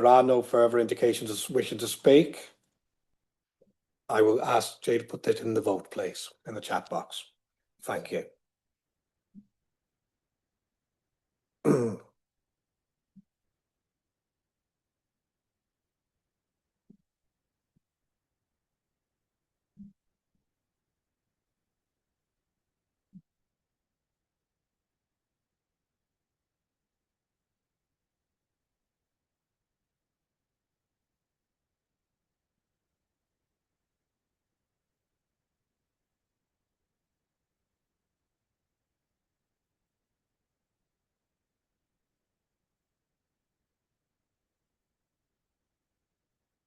There are no further indications of wishing to speak. I will ask Jay to put that in the vote, please, in the chat box. Thank you.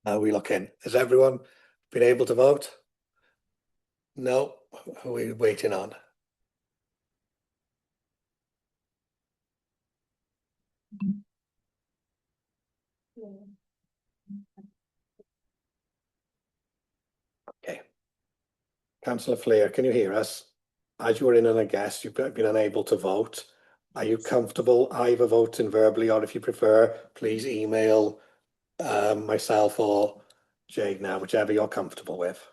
Are we looking? Has everyone been able to vote? No? Who are we waiting on? Okay. Councillor Fleer, can you hear us? As you were in and a guest, you've been unable to vote. Are you comfortable either voting verbally, or if you prefer, please email myself or Jade now, whichever you're comfortable with.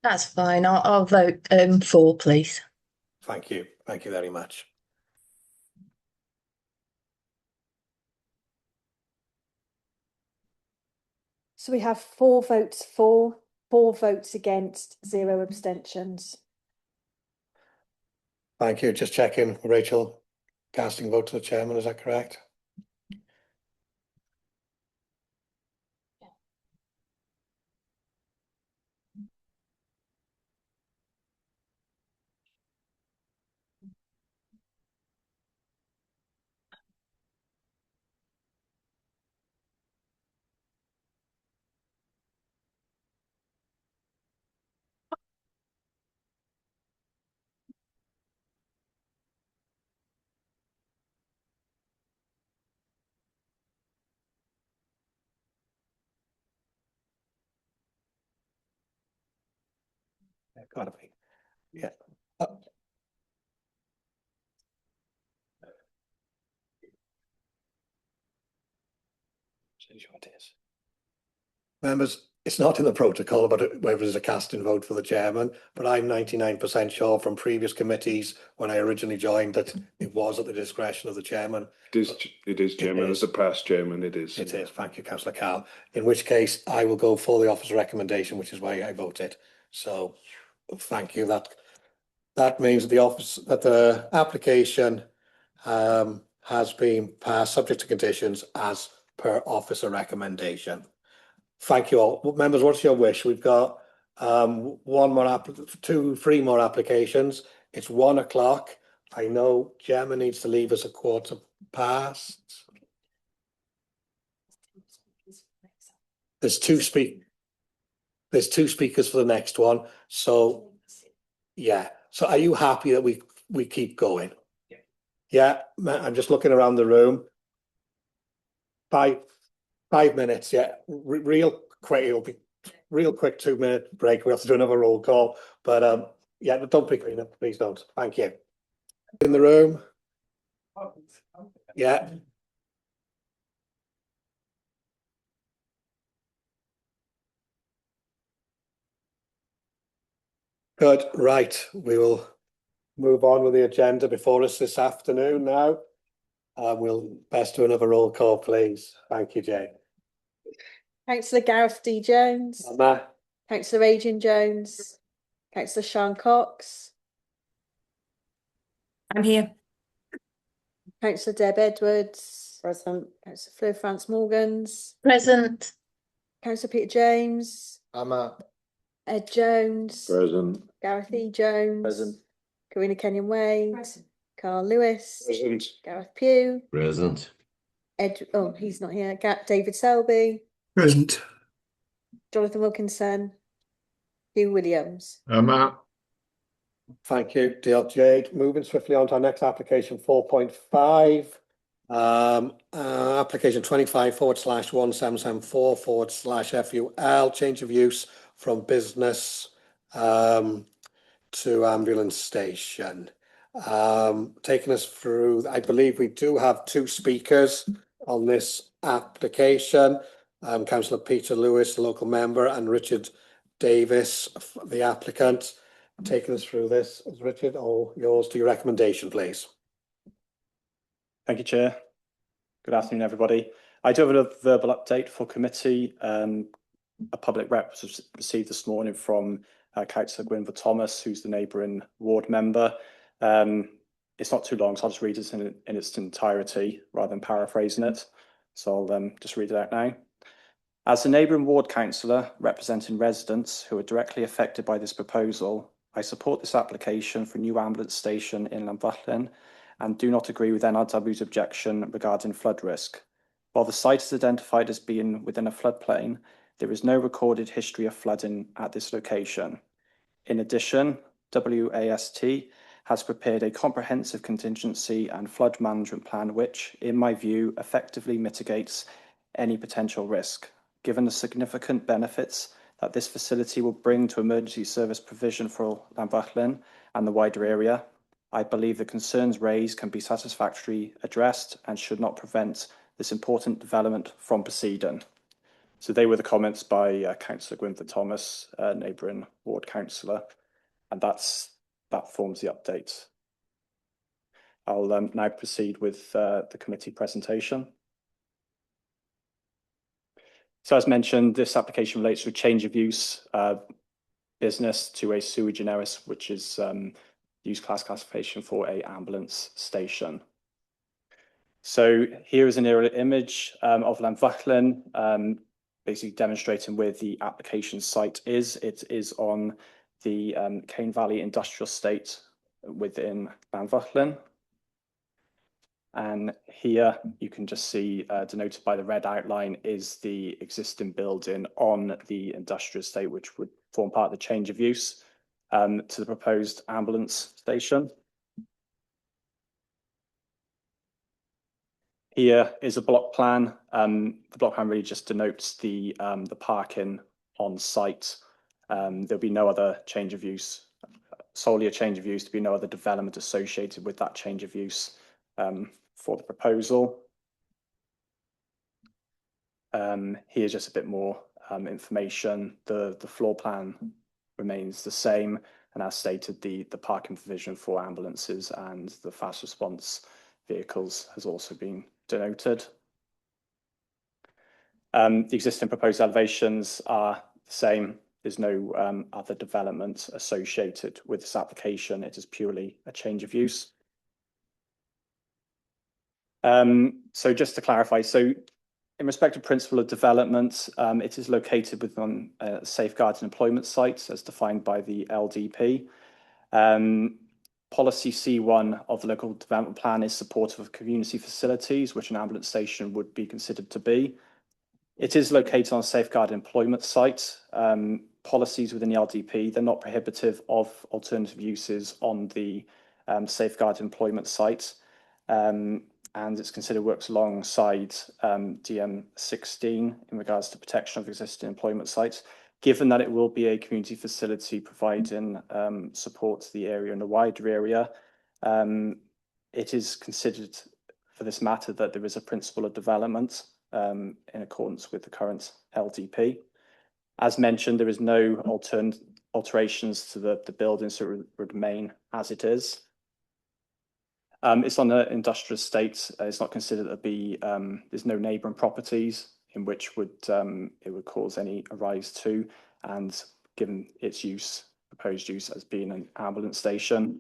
That's fine. I'll vote for, please. Thank you. Thank you very much. So we have 4 votes for, 4 votes against, 0 abstentions. Thank you. Just checking, Rachel, casting vote to the chairman, is that correct? Yeah, gotta be. Yeah. Members, it's not in the protocol about whether there's a casting vote for the chairman, but I'm 99% sure from previous committees when I originally joined that it was at the discretion of the chairman. It is, Chairman. As a past chairman, it is. It is. Thank you, Councillor Carl. In which case, I will go for the officer's recommendation, which is why I voted. So, thank you. That means that the application has been passed subject to conditions as per officer recommendation. Thank you all. Members, what's your wish? We've got 3 more applications. It's 1 o'clock. I know Gemma needs to leave us a 1:15. There's two speakers for the next one. So yeah. So are you happy that we keep going? Yeah. I'm just looking around the room. 5 minutes, yeah. Real quick, it'll be real quick 2-minute break. We have to do another roll call. But yeah, don't pick me up, please don't. Thank you. In the room. Yeah. Good. Right. We will move on with the agenda before us this afternoon now. We'll best do another roll call, please. Thank you, Jay. Councillor Gareth D. Jones. Emma. Councillor Adrian Jones. Councillor Sean Cox. I'm here. Councillor Deb Edwards. Present. Councillor Fleur France Morgans. Present. Councillor Peter James. Emma. Ed Jones. Present. Gareth E. Jones. Present. Karina Kenyon Wade. Present. Carl Lewis. Present. Gareth Pugh. Present. Oh, he's not here. David Selby. Present. Jonathan Wilkinson. Hugh Williams. Thank you, dear Jade. Moving swiftly on to our next application, 4.5. Application 25/1774/FUL, change of use from business to ambulance station. Taking us through, I believe we do have 2 speakers on this application. Councillor Peter Lewis, the local member, and Richard Davis, the applicant, taking us through this. Is Richard, all yours to your recommendation, please. Thank you, Chair. Good afternoon, everybody. I do have a verbal update for committee. A public rep was received this morning from Councillor Gwynfor Thomas, who's the neighbouring ward member. It's not too long, so I'll just read it in its entirety rather than paraphrasing it. So I'll just read it out now. As the neighbouring ward councillor representing residents who are directly affected by this proposal, I support this application for a new ambulance station in Llanfachlin and do not agree with NRW's objection regarding flood risk. While the site is identified as being within a floodplain, there is no recorded history of flooding at this location. In addition, WAST has prepared a comprehensive contingency and flood management plan which, in my view, effectively mitigates any potential risk. Given the significant benefits that this facility will bring to emergency service provision for Llanfachlin and the wider area, I believe the concerns raised can be satisfactorily addressed and should not prevent this important development from proceeding. So they were the comments by Councillor Gwynfor Thomas, neighbouring ward councillor, and that forms the update. I'll now proceed with the committee presentation. So as mentioned, this application relates to a change of use business to a sui generis, which is use classification for a ambulance station. So here is an aerial image of Llanfachlin, basically demonstrating where the application site is. It is on the Cane Valley Industrial Estate within Llanfachlin. And here you can just see denoted by the red outline is the existing building on the industrial estate, which would form part of the change of use to the proposed ambulance station. Here is a block plan. The block plan really just denotes the parking on site. There'll be no other change of use, solely a change of use. There'll be no other development associated with that change of use for the proposal. Here's just a bit more information. The floor plan remains the same, and as stated, the parking provision for ambulances and the fast response vehicles has also been denoted. The existing proposed elevations are the same. There's no other development associated with this application. It is purely a change of use. So just to clarify, so in respect to principle of development, it is located within a safeguarded employment site as defined by the LDP. Policy C1 of the local development plan is supportive of community facilities, which an ambulance station would be considered to be. It is located on a safeguarded employment site. Policies within the LDP, they're not prohibitive of alternative uses on the safeguarded employment site. And it's considered works alongside DM16 in regards to protection of existing employment sites. Given that it will be a community facility providing support to the area and the wider area, it is considered for this matter that there is a principle of development in accordance with the current LDP. As mentioned, there is no alterations to the building, so it would remain as it is. It's on an industrial estate. It's not considered to be, there's no neighbouring properties in which it would cause any arise to, and given its use, proposed use as being an ambulance station,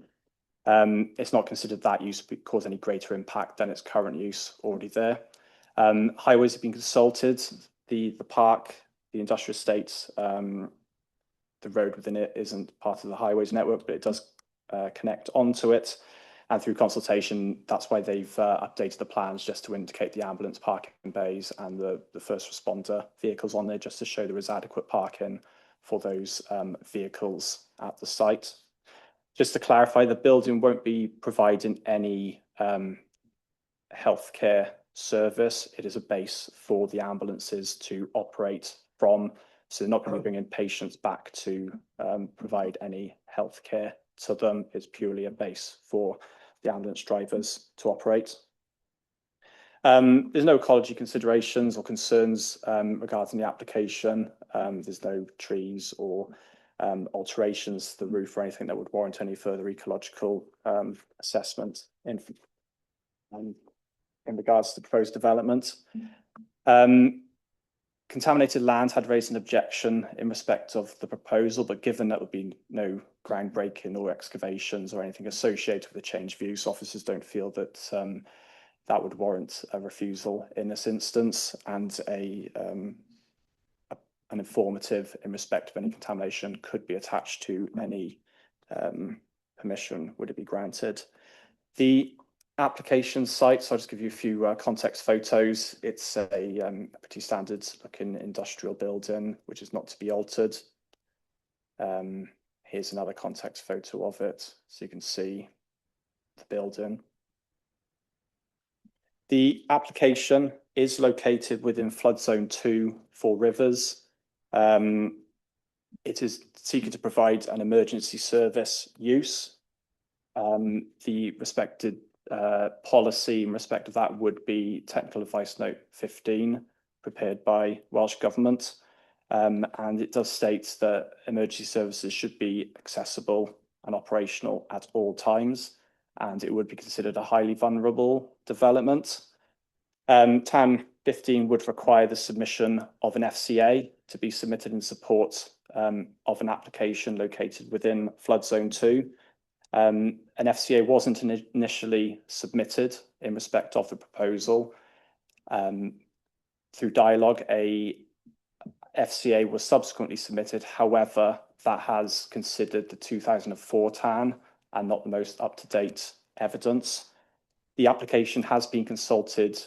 it's not considered that use would cause any greater impact than its current use already there. Highways have been consulted. The park, the industrial estates, the road within it isn't part of the highways network, but it does connect onto it. And through consultation, that's why they've updated the plans just to indicate the ambulance parking bays and the first responder vehicles on there, just to show there is adequate parking for those vehicles at the site. Just to clarify, the building won't be providing any healthcare service. It is a base for the ambulances to operate from. So they're not going to be bringing patients back to provide any healthcare to them. It's purely a base for the ambulance drivers to operate. There's no ecology considerations or concerns regarding the application. There's no trees or alterations to the roof or anything that would warrant any further ecological assessment in regards to the proposed development. Contaminated Land had raised an objection in respect of the proposal, but given that there would be no groundbreaking or excavations or anything associated with the change of use, officers don't feel that that would warrant a refusal in this instance, and an informative in respect of any contamination could be attached to any permission would it be granted. The application site, so I'll just give you a few context photos. It's a pretty standard looking industrial building, which is not to be altered. Here's another context photo of it, so you can see the building. The application is located within flood zone 2 for rivers. It is seeking to provide an emergency service use. The respected policy in respect of that would be Technical Advice Note 15, prepared by Welsh Government. And it does state that emergency services should be accessible and operational at all times, and it would be considered a highly vulnerable development. TAN 15 would require the submission of an FCA to be submitted in support of an application located within flood zone 2. An FCA wasn't initially submitted in respect of the proposal. Through dialogue, a FCA was subsequently submitted. However, that has considered the 2004 TAN and not the most up-to-date evidence. The application has been consulted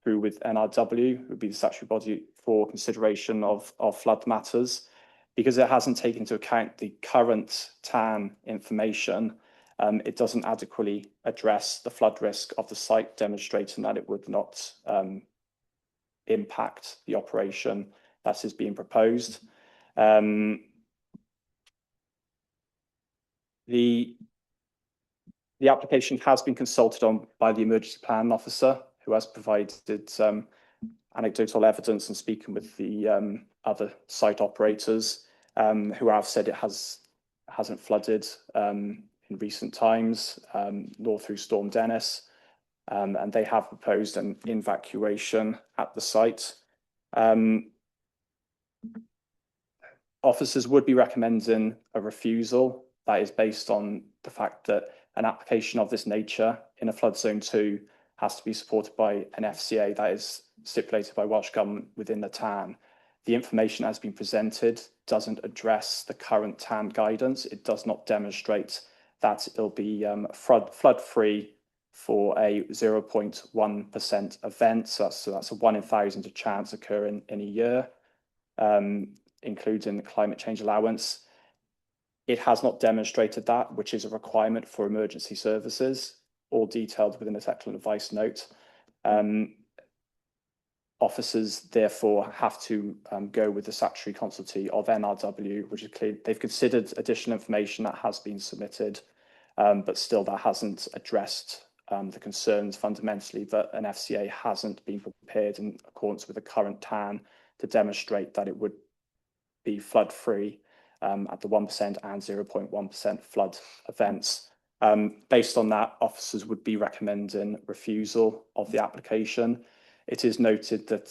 through with NRW, who would be the statutory body for consideration of flood matters. Because it hasn't taken into account the current TAN information, it doesn't adequately address the flood risk of the site, demonstrating that it would not impact the operation that is being proposed. The application has been consulted on by the emergency plan officer, who has provided anecdotal evidence and speaking with the other site operators, who have said it hasn't flooded in recent times, nor through Storm Dennis, and they have proposed an evacuation at the site. Officers would be recommending a refusal. That is based on the fact that an application of this nature in a flood zone 2 has to be supported by an FCA that is stipulated by Welsh Government within the TAN. The information that has been presented doesn't address the current TAN guidance. It does not demonstrate that it'll be flood-free for a 0.1% event. So that's a 1 in 1,000 chance occurring in a year, including the climate change allowance. It has not demonstrated that, which is a requirement for emergency services, all detailed within the technical advice note. Officers therefore have to go with the statutory consultee of NRW, which is clear. They've considered additional information that has been submitted, but still that hasn't addressed the concerns fundamentally that an FCA hasn't been prepared in accordance with the current TAN to demonstrate that it would be flood-free at the 1% and 0.1% flood events. Based on that, officers would be recommending refusal of the application. It is noted that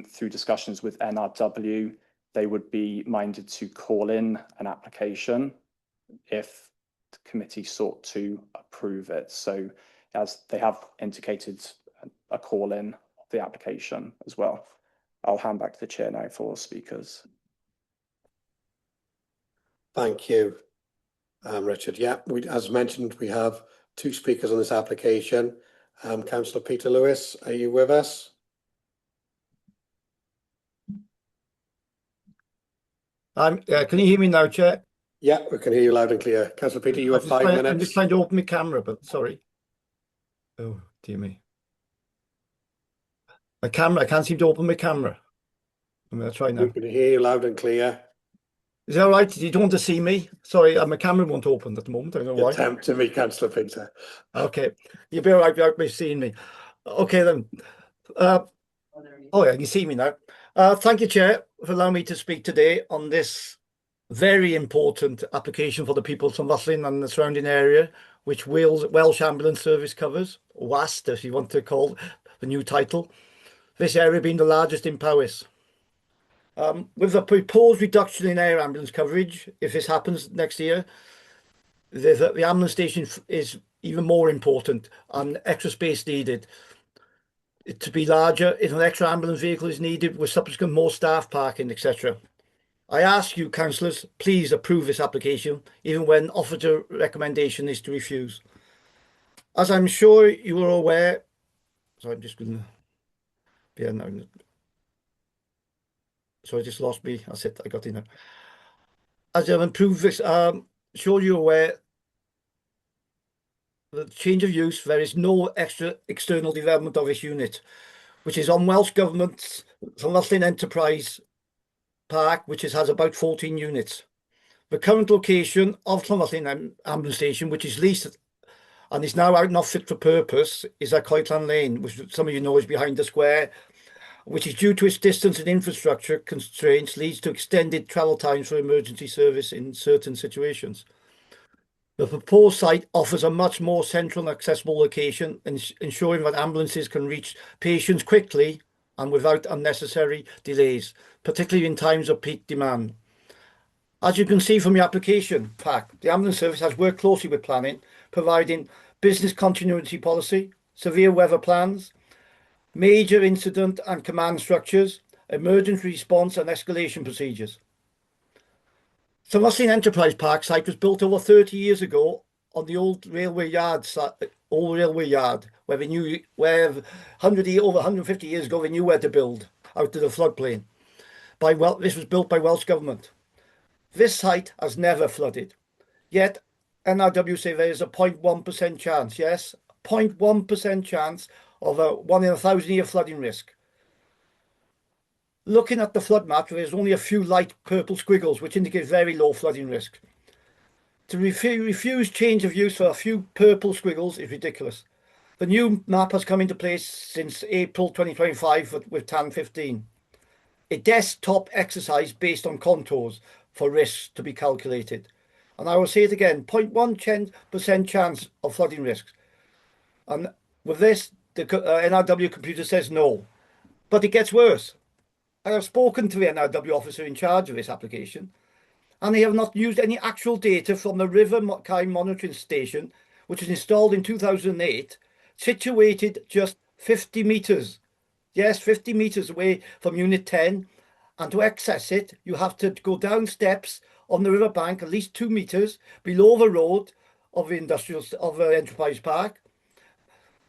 through discussions with NRW, they would be minded to call in an application if the committee sought to approve it. So as they have indicated, a call in of the application as well. I'll hand back to the chair now for speakers. Thank you, Richard. Yeah, as mentioned, we have 2 speakers on this application. Councillor Peter Lewis, are you with us? Can you hear me now, Chair? Yeah, we can hear you loud and clear. Councillor Peter, you have 5 minutes. I'm just trying to open my camera, but sorry. Oh, dear me. My camera, I can't seem to open my camera. I'm going to try now. We can hear you loud and clear. Is that all right? You don't want to see me? Sorry, my camera won't open at the moment. I don't know why. Attempt to me, Councillor Peter. Okay, you'll be all right without me seeing me. Okay then. Oh yeah, you see me now. Thank you, Chair, for allowing me to speak today on this very important application for the people of Dunfermline and the surrounding area, which Welsh Ambulance Service covers, WAST, if you want to call the new title. This area being the largest in Powys. With the proposed reduction in air ambulance coverage, if this happens next year, the ambulance station is even more important and extra space needed. To be larger, if an extra ambulance vehicle is needed with subsequent more staff parking, etc. I ask you, councillors, please approve this application, even when offered a recommendation is to refuse. As I'm sure you are aware, so I'm just going to, yeah, no, so I just lost me. That's it, I got in now. As I've improved this, sure you're aware, the change of use, there is no extra external development of this unit, which is on Welsh Government's Dunfermline Enterprise Park, which has about 14 units. The current location of Dunfermline Ambulance Station, which is leased and is now out not fit for purpose, is at Coitlan Lane, which some of you know is behind the square, which is due to its distance and infrastructure constraints, leads to extended travel times for emergency service in certain situations. The proposed site offers a much more central and accessible location, ensuring that ambulances can reach patients quickly and without unnecessary delays, particularly in times of peak demand. As you can see from the application pack, the ambulance service has worked closely with planning, providing business continuity policy, severe weather plans, major incident and command structures, emergency response and escalation procedures. Dunfermline Enterprise Park site was built over 30 years ago on the old railway yard, where they knew, over 150 years ago, they knew where to build out of the floodplain. This was built by Welsh Government. This site has never flooded, yet NRW say there is a 0.1% chance, yes, 0.1% chance of a 1 in 1,000 year flooding risk. Looking at the flood map, there is only a few light purple squiggles, which indicate very low flooding risk. To refuse change of use for a few purple squiggles is ridiculous. The new map has come into place since April 2025 with TAN 15. A desktop exercise based on contours for risks to be calculated. And I will say it again, 0.1% chance of flooding risks. And with this, the NRW computer says no. But it gets worse. I have spoken to the NRW officer in charge of this application, and they have not used any actual data from the River Kine monitoring station, which was installed in 2008, situated just 50 metres. Yes, 50 metres away from Unit 10. And to access it, you have to go down steps on the riverbank at least 2 metres below the road of the Enterprise Park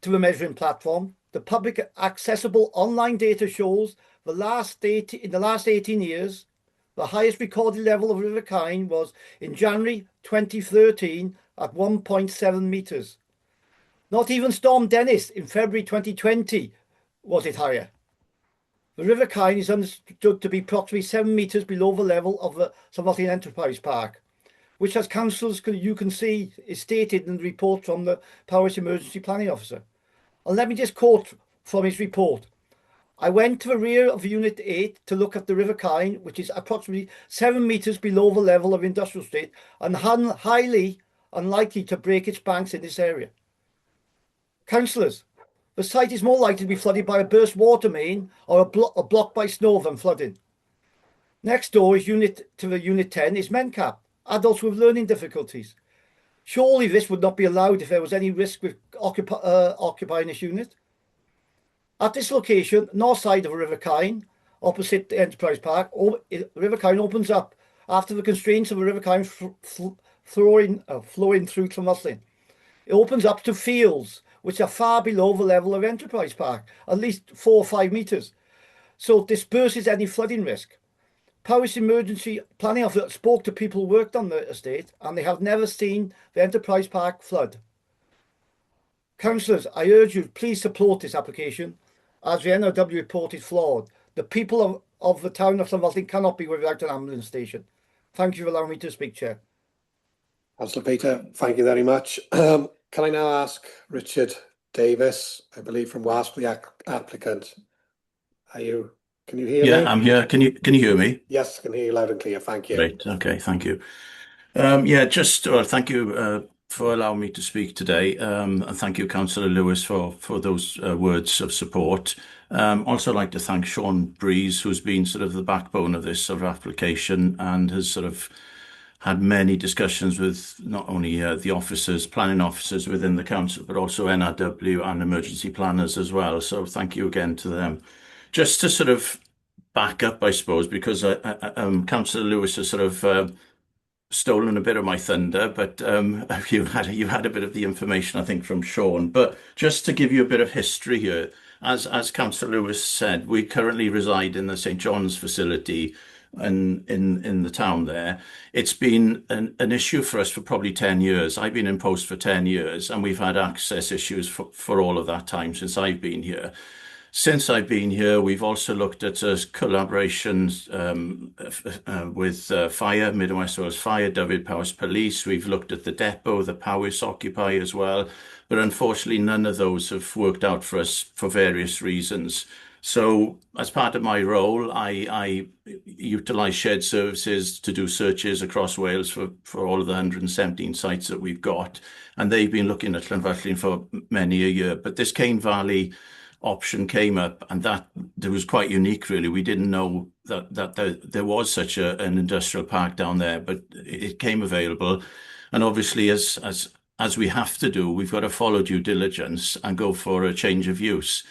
to the measuring platform. The public accessible online data shows in the last 18 years, the highest recorded level of River Kine was in January 2013 at 1.7 metres. Not even Storm Dennis in February 2020 was it higher. The River Kine is understood to be approximately 7 metres below the level of the Dunfermline Enterprise Park, which, as councillors you can see, is stated in the report from the Powys Emergency Planning Officer. And let me just quote from his report. I went to the rear of Unit 8 to look at the River Kine, which is approximately 7 metres below the level of industrial state and highly unlikely to break its banks in this area. Councillors, the site is more likely to be flooded by a burst water main or a block by snow than flooding. Next door is Unit 10 is Mencap, adults with learning difficulties. Surely this would not be allowed if there was any risk with occupying this unit. At this location, north side of River Kine, opposite the Enterprise Park, River Kine opens up after the constraints of the River Kine flowing through Dunfermline. It opens up to fields which are far below the level of Enterprise Park, at least 4 or 5 metres. So it disperses any flooding risk. Powys Emergency Planning Officer spoke to people who worked on the estate, and they have never seen the Enterprise Park flood. Councillors, I urge you, please support this application, as the NRW report is flawed. The people of the town of Dunfermline cannot be without an ambulance station. Thank you for allowing me to speak, Chair. Councillor Peter, thank you very much. Can I now ask Richard Davis, I believe from WASP, the applicant. Can you hear me? Yeah, I'm here. Can you hear me? Yes, I can hear you loud and clear. Thank you. Great. Okay, thank you. Thank you for allowing me to speak today. And thank you, Councillor Lewis, for those words of support. Also like to thank Sean Breeze, who's been sort of the backbone of this sort of application and has sort of had many discussions with not only the officers, planning officers within the council, but also NRW and emergency planners as well. So thank you again to them. Just to sort of back up, I suppose, because Councillor Lewis has sort of stolen a bit of my thunder, but you had a bit of the information, I think, from Sean. But just to give you a bit of history here, as Councillor Lewis said, we currently reside in the St John's facility in the town there. It's been an issue for us for probably 10 years. I've been in post for 10 years, and we've had access issues for all of that time since I've been here. Since I've been here, we've also looked at collaborations with Fire, Mid and West Wales Fire, Dyfed-Powys Police. We've looked at the depot, the Powys Occupy as well. But unfortunately, none of those have worked out for us for various reasons. So as part of my role, I utilise shared services to do searches across Wales for all of the 117 sites that we've got. And they've been looking at Llanfyllin for many a year. But this Cane Valley option came up, and that was quite unique, really. We didn't know that there was such an industrial park down there, but it came available. And obviously, as we have to do, we've got to follow due diligence and go for a change of use.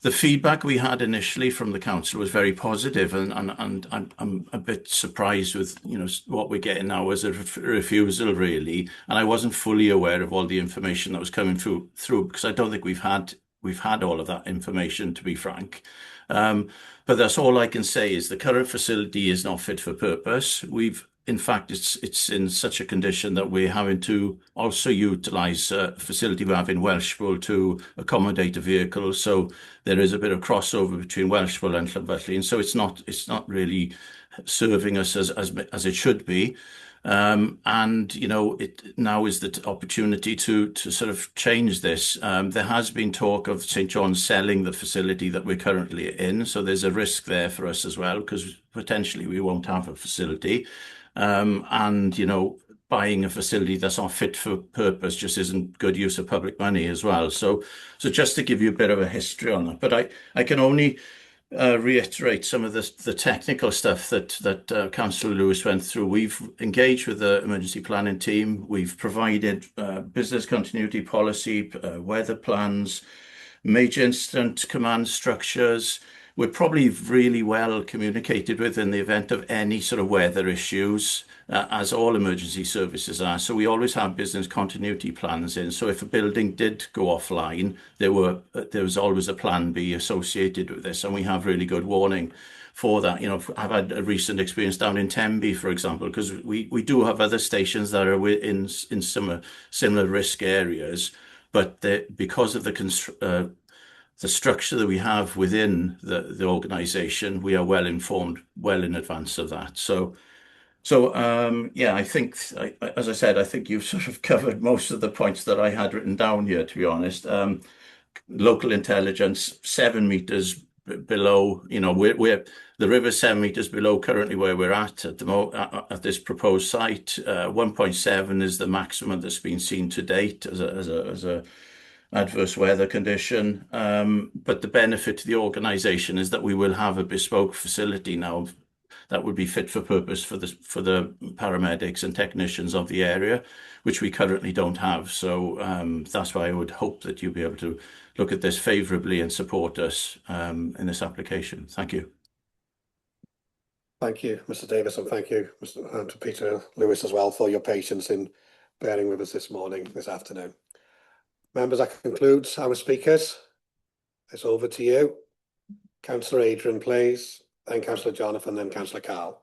The feedback we had initially from the council was very positive, and I'm a bit surprised with what we're getting now as a refusal, really. And I wasn't fully aware of all the information that was coming through because I don't think we've had all of that information, to be frank. But that's all I can say is the current facility is not fit for purpose. In fact, it's in such a condition that we're having to also utilise a facility we have in Welshpool to accommodate a vehicle. So there is a bit of crossover between Welshpool and Llanfyllin. So it's not really serving us as it should be. And it now is the opportunity to sort of change this. There has been talk of St John's selling the facility that we're currently in, so there's a risk there for us as well, because potentially we won't have a facility. Buying a facility that's not fit for purpose just isn't good use of public money as well. So just to give you a bit of a history on that, but I can only reiterate some of the technical stuff that Councillor Lewis went through. We've engaged with the emergency planning team. We've provided business continuity policy, weather plans, major incident command structures. We're probably really well communicated with in the event of any sort of weather issues, as all emergency services are. So we always have business continuity plans in. So if a building did go offline, there was always a plan B associated with this, and we have really good warning for that. I've had a recent experience down in Tenby, for example, because we do have other stations that are in similar risk areas, but because of the structure that we have within the organisation, we are well informed well in advance of that. I think, as I said, I think you've sort of covered most of the points that I had written down here, to be honest. Local intelligence, 7 meters below, the river's 7 meters below currently where we're at this proposed site. 1.7 is the maximum that's been seen to date as a adverse weather condition. But the benefit to the organisation is that we will have a bespoke facility now that would be fit for purpose for the paramedics and technicians of the area, which we currently don't have. So that's why I would hope that you'll be able to look at this favourably and support us in this application. Thank you. Thank you, Mr. Davis, and thank you, to Peter Lewis as well, for your patience in bearing with us this afternoon. Members, that concludes our speakers. It's over to you. Councillor Adrian, please, then Councillor Jonathan, then Councillor Carl.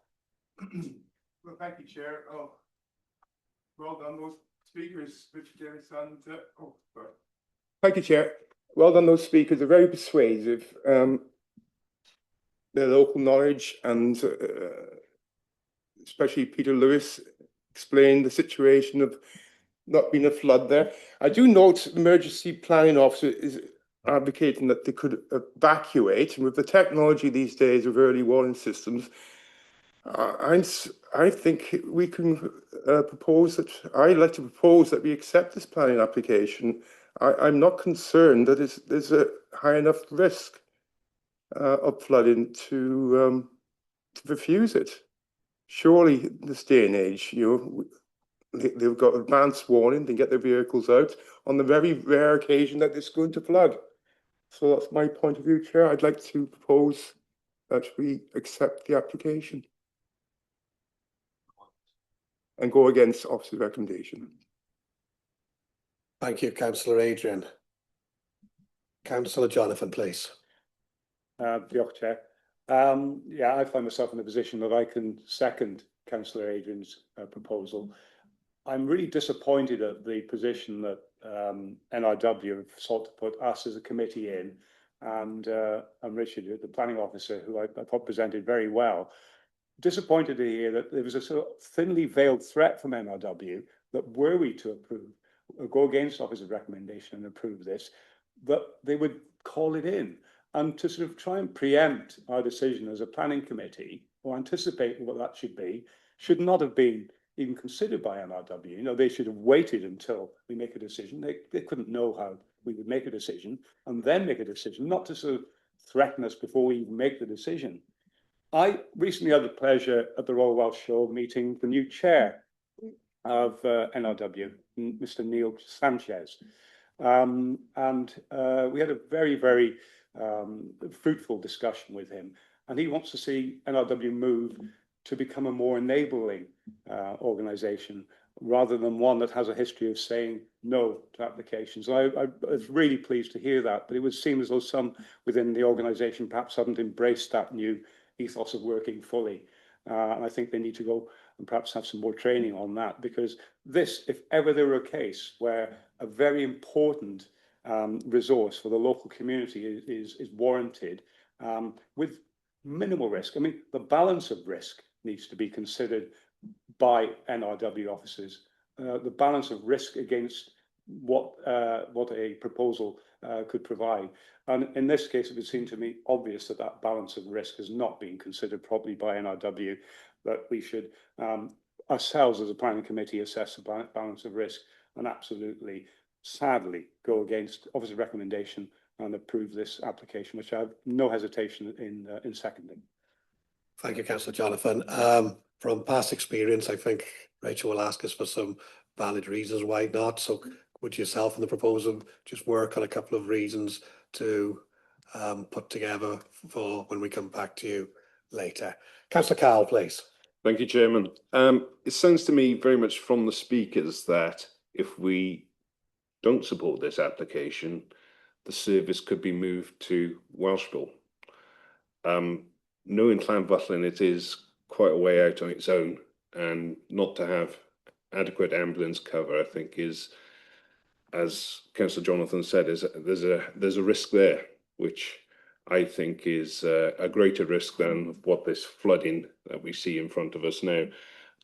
Well, thank you, Chair. Well done, those speakers, Richard Davis and thank you, Chair. Well done, those speakers are very persuasive. Their local knowledge and especially Peter Lewis explained the situation of not been a flood there. I do note the emergency planning officer is advocating that they could evacuate, and with the technology these days of early warning systems, I think we can propose that. I'd like to propose that we accept this planning application. I'm not concerned that there's a high enough risk of flooding to refuse it. Surely, in this day and age, they've got advance warning, they get their vehicles out on the very rare occasion that it's going to flood. So that's my point of view, Chair. I'd like to propose that we accept the application and go against officer's recommendation. Thank you, Councillor Adrian. Councillor Jonathan, please. Diolch, Chair. Yeah, I find myself in a position that I can second Councillor Adrian's proposal. I'm really disappointed at the position that NRW have sought to put us as a committee in, and Richard, the planning officer, who I thought presented very well. Disappointed to hear that there was a sort of thinly veiled threat from NRW that were we to approve or go against officer's recommendation and approve this, that they would call it in. And to sort of try and preempt our decision as a planning committee or anticipate what that should be, should not have been even considered by NRW. They should have waited until we make a decision. They couldn't know how we would make a decision and then make a decision, not to sort of threaten us before we even make the decision. I recently had the pleasure at the Royal Welsh Show meeting the new chair of NRW, Mr. Neil Sanchez. And we had a very, very fruitful discussion with him. And he wants to see NRW move to become a more enabling organisation rather than one that has a history of saying no to applications. I was really pleased to hear that, but it would seem as though some within the organisation perhaps haven't embraced that new ethos of working fully. And I think they need to go and perhaps have some more training on that, because this, if ever there were a case where a very important resource for the local community is warranted with minimal risk. I mean, the balance of risk needs to be considered by NRW officers. The balance of risk against what a proposal could provide. And in this case, it would seem to me obvious that that balance of risk has not been considered properly by NRW, that we should ourselves as a planning committee assess the balance of risk and absolutely, sadly, go against officer's recommendation and approve this application, which I have no hesitation in seconding. Thank you, Councillor Jonathan. From past experience, I think Rachel will ask us for some valid reasons why not. So would yourself and the proposal just work on a couple of reasons to put together for when we come back to you later? Councillor Carroll, please. Thank you, Chairman. It sounds to me very much from the speakers that if we don't support this application, the service could be moved to Welshpool. Knowing Llanfyllin, it is quite a way out on its own, and not to have adequate ambulance cover, I think, is, as Councillor Jonathan said, there's a risk there, which I think is a greater risk than what this flooding that we see in front of us now.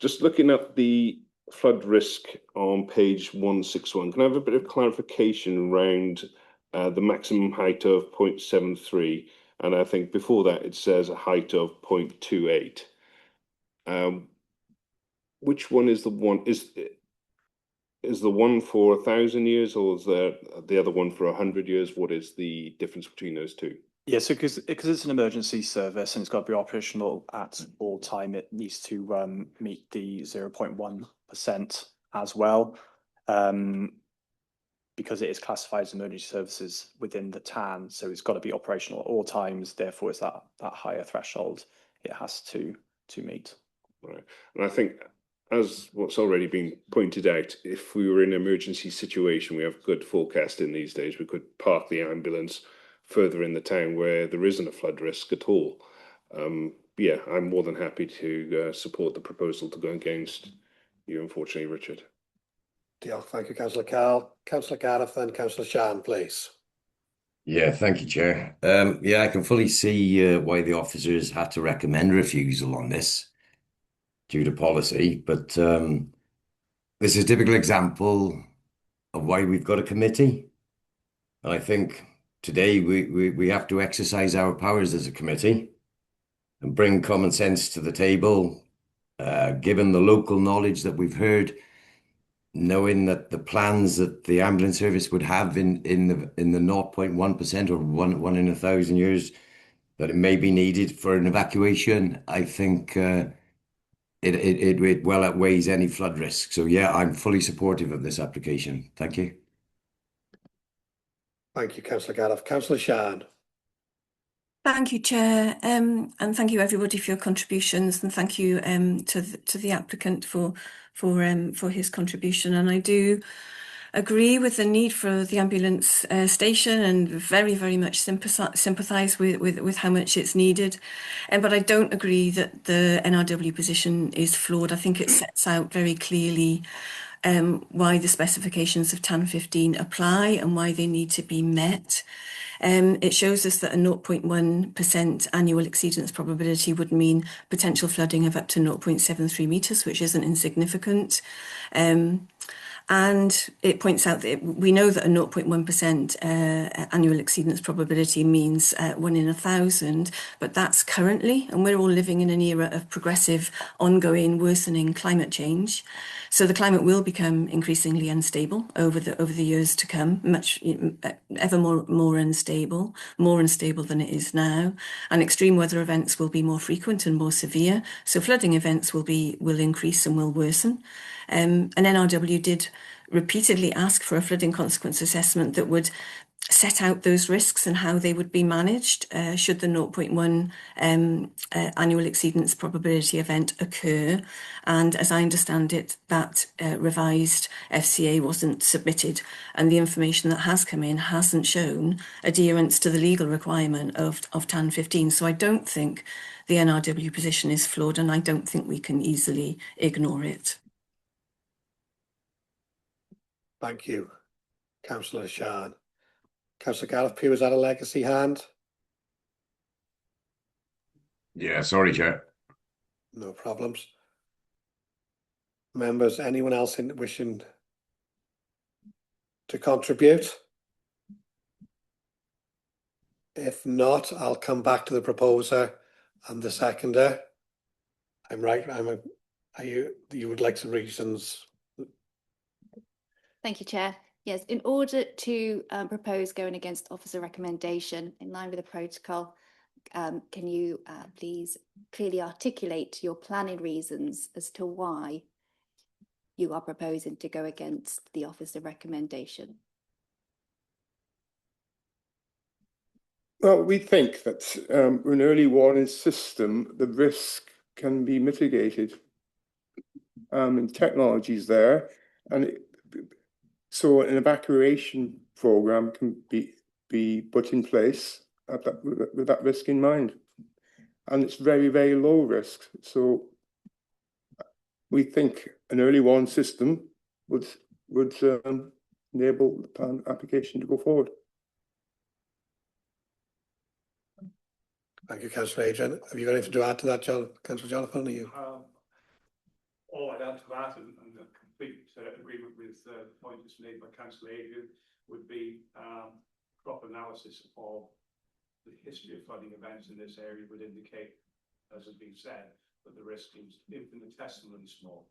Just looking at the flood risk on page 161, can I have a bit of clarification around the maximum height of 0.73? And I think before that it says a height of 0.28. Which one is the one? Is the one for 1,000 years, or is there the other one for 100 years? What is the difference between those two? Yeah, so because it's an emergency service and it's got to be operational at all time, it needs to meet the 0.1% as well, because it is classified as emergency services within the TAN. So it's got to be operational at all times. Therefore, it's that higher threshold it has to meet. Right, and I think, as what's already been pointed out, if we were in an emergency situation, we have good forecasting these days. We could park the ambulance further in the town where there isn't a flood risk at all. Yeah, I'm more than happy to support the proposal to go against you, unfortunately, Richard. Thank you, Councillor Carroll. Councillor Gareth and Councillor Shan, please. Yeah, thank you, Chair. Yeah, I can fully see why the officers had to recommend refusal on this due to policy, but this is a typical example of why we've got a committee. And I think today we have to exercise our powers as a committee and bring common sense to the table, given the local knowledge that we've heard, knowing that the plans that the ambulance service would have in the 0.1% or one in 1,000 years that it may be needed for an evacuation, I think it well outweighs any flood risk. So yeah, I'm fully supportive of this application. Thank you. Thank you, Councillor Gareth. Councillor Shan. Thank you, Chair, and thank you everybody for your contributions, and thank you to the applicant for his contribution. And I do agree with the need for the ambulance station, and very much sympathise with how much it's needed. But I don't agree that the NRW position is flawed. I think it sets out very clearly why the specifications of TAN 15 apply and why they need to be met. It shows us that a 0.1% annual exceedance probability would mean potential flooding of up to 0.73 metres, which isn't insignificant. And it points out that we know that a 0.1% annual exceedance probability means 1 in 1,000, but that's currently, and we're all living in an era of progressive, ongoing, worsening climate change. So the climate will become increasingly unstable over the years to come, much ever more unstable than it is now. And extreme weather events will be more frequent and more severe. So flooding events will increase and will worsen. And NRW did repeatedly ask for a flooding consequence assessment that would set out those risks and how they would be managed should the 0.1 annual exceedance probability event occur. And as I understand it, that revised FCA wasn't submitted, and the information that has come in hasn't shown adherence to the legal requirement of TAN 15. So I don't think the NRW position is flawed, and I don't think we can easily ignore it. Thank you, Councillor Shan. Councillor Gareth Pugh, is that a legacy hand? Yeah, sorry, Chair. No problems. Members, anyone else wishing to contribute? If not, I'll come back to the proposer and the seconder. I'm right. You would like some reasons? Thank you, Chair. Yes, in order to propose going against officer recommendation in line with the protocol, can you please clearly articulate your planning reasons as to why you are proposing to go against the officer recommendation? Well, we think that with an early warning system, the risk can be mitigated. Technology's there, and so an evacuation program can be put in place with that risk in mind, and it's very low risk. So we think an early warning system would enable the plan application to go forward. Thank you, Councillor Adrian. Have you got anything to add to that, Councillor Jonathan? Are you? All I'd add to that, and complete agreement with the point that's made by Councillor Adrian, would be proper analysis of the history of flooding events in this area would indicate, as has been said, that the risk is infinitesimally small.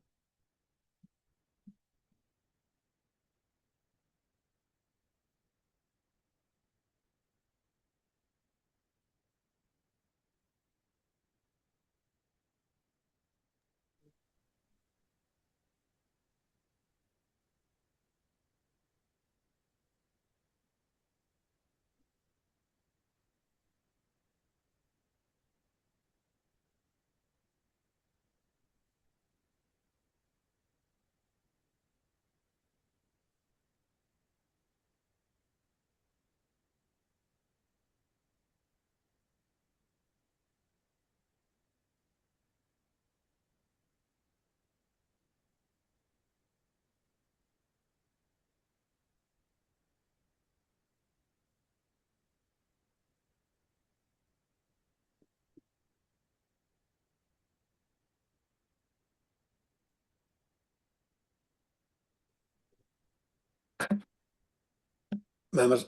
Members,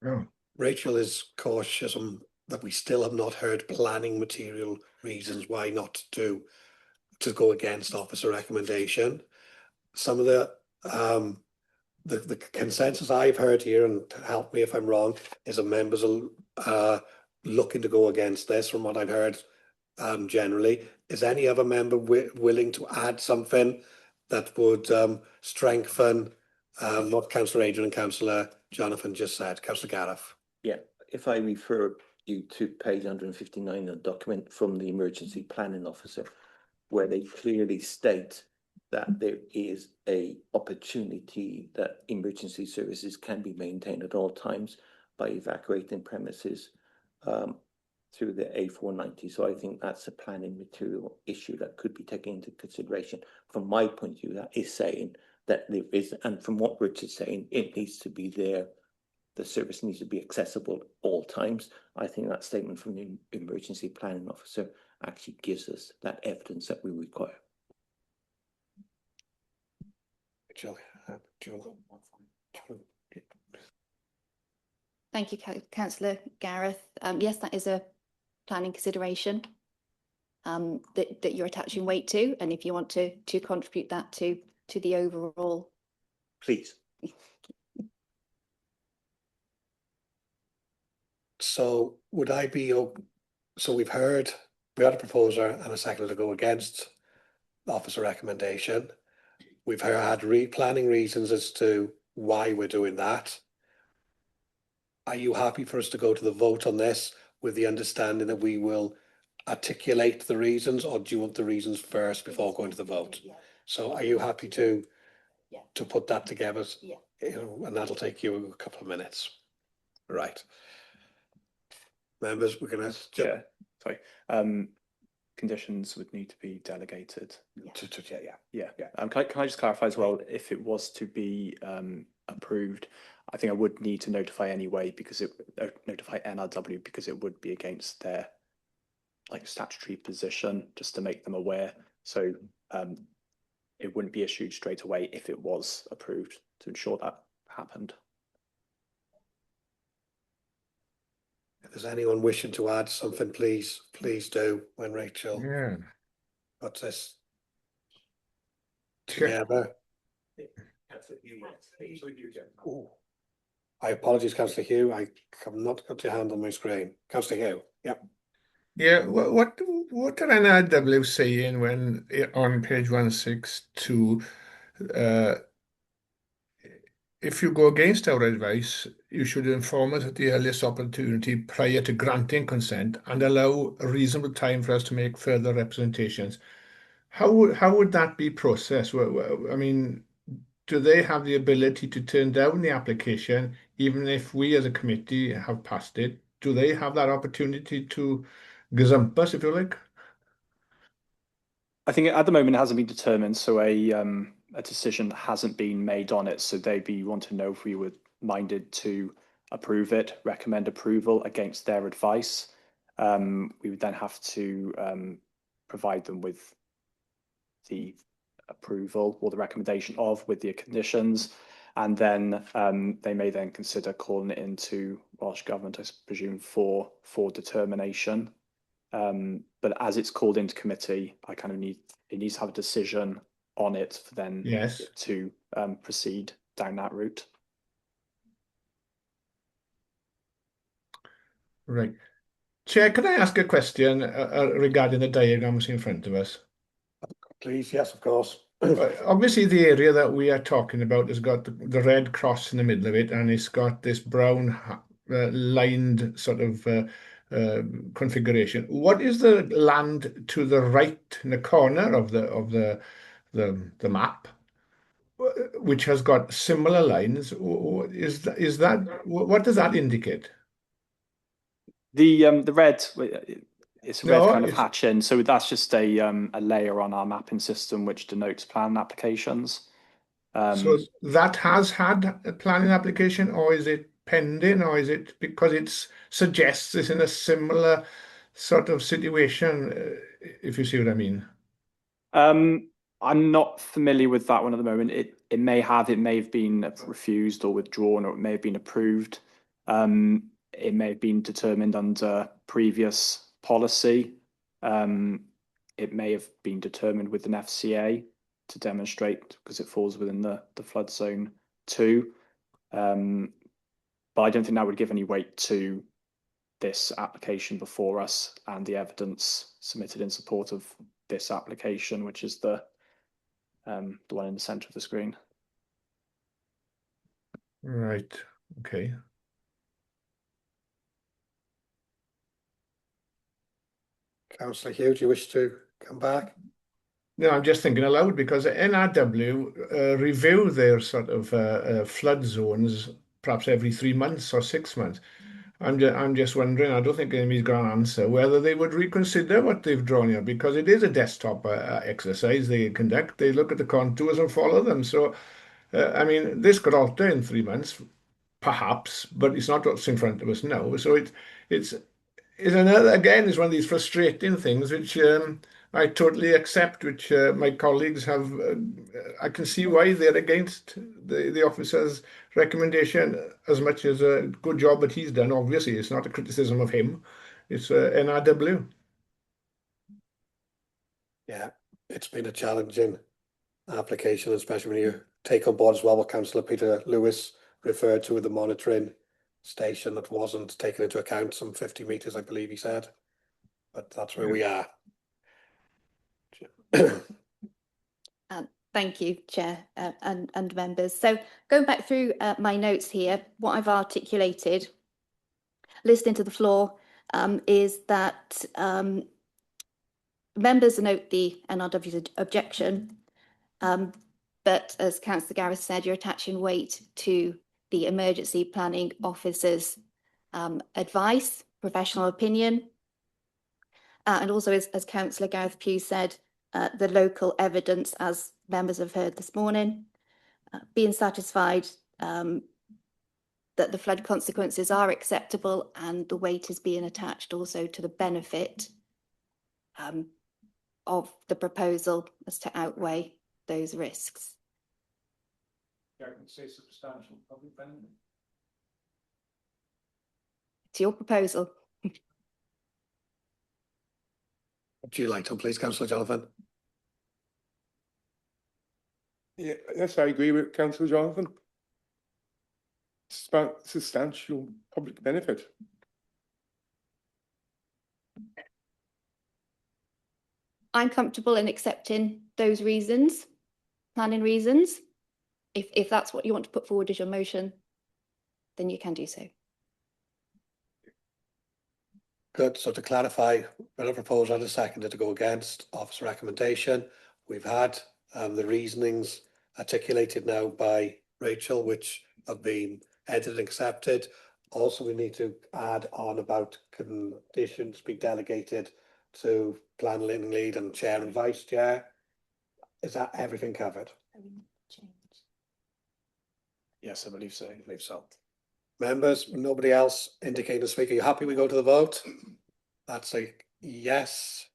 Oh. Rachel is cautious that we still have not heard planning material reasons why not to go against officer recommendation. Some of the consensus I've heard here, and help me if I'm wrong, is that members are looking to go against this from what I've heard generally. Is any other member willing to add something that would strengthen what Councillor Adrian and Councillor Jonathan just said? Councillor Gareth. Yeah, if I refer you to page 159 of the document from the emergency planning officer, where they clearly state that there is a opportunity that emergency services can be maintained at all times by evacuating premises through the A490. So I think that's a planning material issue that could be taken into consideration. From my point of view, that is saying that there is, and from what Richard's saying, it needs to be there. The service needs to be accessible at all times. I think that statement from the emergency planning officer actually gives us that evidence that we require. Thank you, Councillor Gareth. Yes, that is a planning consideration that you're attaching weight to, and if you want to contribute that to the overall. Please. So would I be, so we had a proposer and a seconder to go against the officer recommendation. We've had planning reasons as to why we're doing that. Are you happy for us to go to the vote on this with the understanding that we will articulate the reasons, or do you want the reasons first before going to the vote? So are you happy to put that together? Yeah. And that'll take you a couple of minutes. Right. Members, we're going to... Conditions would need to be delegated. Yeah. Can I just clarify as well, if it was to be approved, I think I would need to notify anyway, because notify NRW, because it would be against their statutory position, just to make them aware. So it wouldn't be issued straight away if it was approved, to ensure that happened. If there's anyone wishing to add something, please do when Rachel puts this together. Ooh. I apologize, Councillor Hugh. I have not got your hand on my screen. Councillor Hugh. Yep. Yeah, what are NRW saying when on page 162, if you go against our advice, you should inform us at the earliest opportunity prior to granting consent and allow a reasonable time for us to make further representations. How would that be processed? I mean, do they have the ability to turn down the application even if we as a committee have passed it? Do they have that opportunity to gazump us, if you like? I think at the moment it hasn't been determined, so a decision hasn't been made on it. So they'd want to know if we were minded to approve it, recommend approval against their advice. We would then have to provide them with the approval or the recommendation with the conditions, and then they may then consider calling it into Welsh Government, I presume, for determination. But as it's called into committee, it needs to have a decision on it for then to proceed down that route. Right. Chair, can I ask a question regarding the diagrams in front of us? Please, yes, of course. Obviously, the area that we are talking about has got the red cross in the middle of it, and it's got this brown lined sort of configuration. What is the land to the right in the corner of the map, which has got similar lines? Is that what does that indicate? The red, it's a red kind of hatch in, so that's just a layer on our mapping system which denotes planning applications. So that has had a planning application, or is it pending, or is it because it suggests it's in a similar sort of situation, if you see what I mean? I'm not familiar with that one at the moment. It may have been refused or withdrawn, or it may have been approved. It may have been determined under previous policy. It may have been determined with an FCA to demonstrate because it falls within the flood zone 2. But I don't think that would give any weight to this application before us and the evidence submitted in support of this application, which is the one in the centre of the screen. Right. Okay. Councillor Hugh, do you wish to come back? No, I'm just thinking aloud because NRW review their sort of flood zones perhaps every 3 months or 6 months. I'm just wondering, I don't think anybody's got an answer, whether they would reconsider what they've drawn here, because it is a desktop exercise they conduct. They look at the contours and follow them. So, I mean, this could alter in 3 months, perhaps, but it's not what's in front of us now. So it's another, again, is one of these frustrating things which I totally accept, which my colleagues have. I can see why they're against the officer's recommendation as much as a good job that he's done. Obviously, it's not a criticism of him. It's NRW. Yeah, it's been a challenging application, especially when you take on board as well what Councillor Peter Lewis referred to with the monitoring station that wasn't taken into account, some 50 metres, I believe he said. But that's where we are. Thank you, Chair and members. So going back through my notes here, what I've articulated, listening to the floor, is that members note the NRW's objection, but as Councillor Gareth said, you're attaching weight to the emergency planning officer's advice, professional opinion, and also as Councillor Gareth Pugh said, the local evidence, as members have heard this morning, being satisfied that the flood consequences are acceptable and the weight is being attached also to the benefit of the proposal as to outweigh those risks. I can say substantial public benefit. It's your proposal. Would you like to, please, Councillor Jonathan? Yeah, yes, I agree with Councillor Jonathan. It's about substantial public benefit. I'm comfortable in accepting those reasons, planning reasons. If that's what you want to put forward as your motion, then you can do so. Good. So to clarify, the proposal and a seconded to go against officer recommendation. We've had the reasonings articulated now by Rachel, which have been edited and accepted. Also, we need to add on about conditions being delegated to planning lead and chair and vice chair. Is that everything covered? Yes, I believe so. I believe so. Members, nobody else indicating to speak. Are you happy we go to the vote? That's a yes.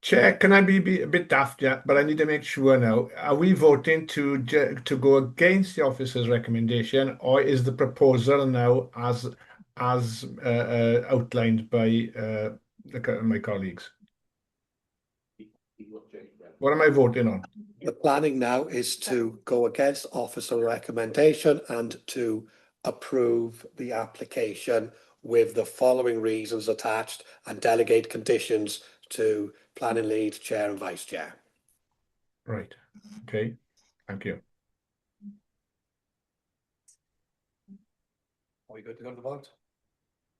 Chair, can I be a bit daft, yeah? But I need to make sure now. Are we voting to go against the officer's recommendation, or is the proposal now as outlined by my colleagues? What am I voting on? The planning now is to go against officer recommendation and to approve the application with the following reasons attached and delegate conditions to planning lead, chair and vice chair. Right. Okay. Thank you. Are we good to go to the vote?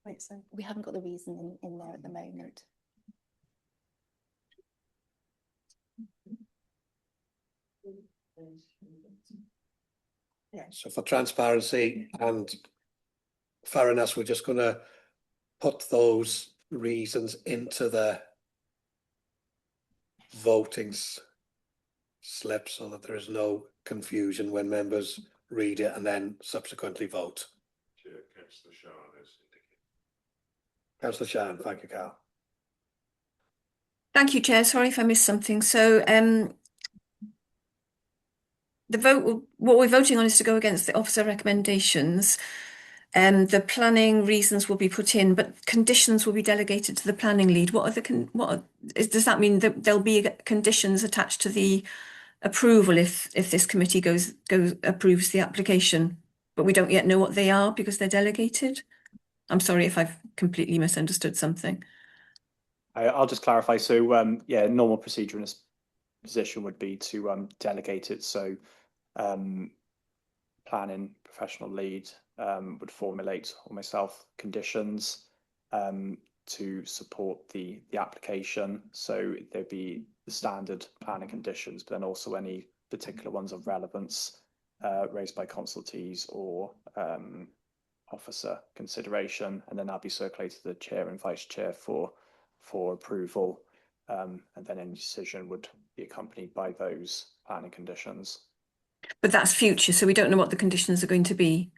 Right, so we haven't got the reason in there at the moment. So for transparency and fairness, we're just going to put those reasons into the voting slip so that there is no confusion when members read it and then subsequently vote. Chair, Councillor Shan has indicated. Councillor Shan, thank you, Carl. Thank you, Chair. Sorry if I missed something. So the vote, what we're voting on is to go against the officer recommendations. The planning reasons will be put in, but conditions will be delegated to the planning lead. What are the does that mean that there'll be conditions attached to the approval if this committee approves the application, but we don't yet know what they are because they're delegated? I'm sorry if I've completely misunderstood something. I'll just clarify. So yeah, normal procedure in this position would be to delegate it. So planning professional lead would formulate, or myself, conditions to support the application. So there'd be the standard planning conditions, but then also any particular ones of relevance raised by consultees or officer consideration, and then that'll be circulated to the chair and vice chair for approval, and then any decision would be accompanied by those planning conditions. But that's future, so we don't know what the conditions are going to be.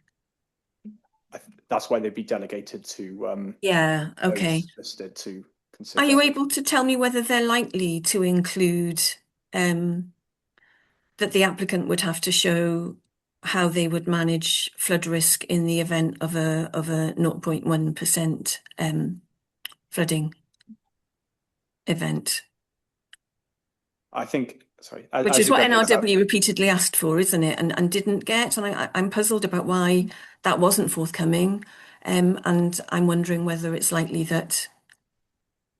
That's why they'd be delegated to yeah, okay. listed to consider. Are you able to tell me whether they're likely to include that the applicant would have to show how they would manage flood risk in the event of a 0.1% flooding event? I think, sorry, which is what NRW repeatedly asked for, isn't it? And didn't get. And I'm puzzled about why that wasn't forthcoming. And I'm wondering whether it's likely that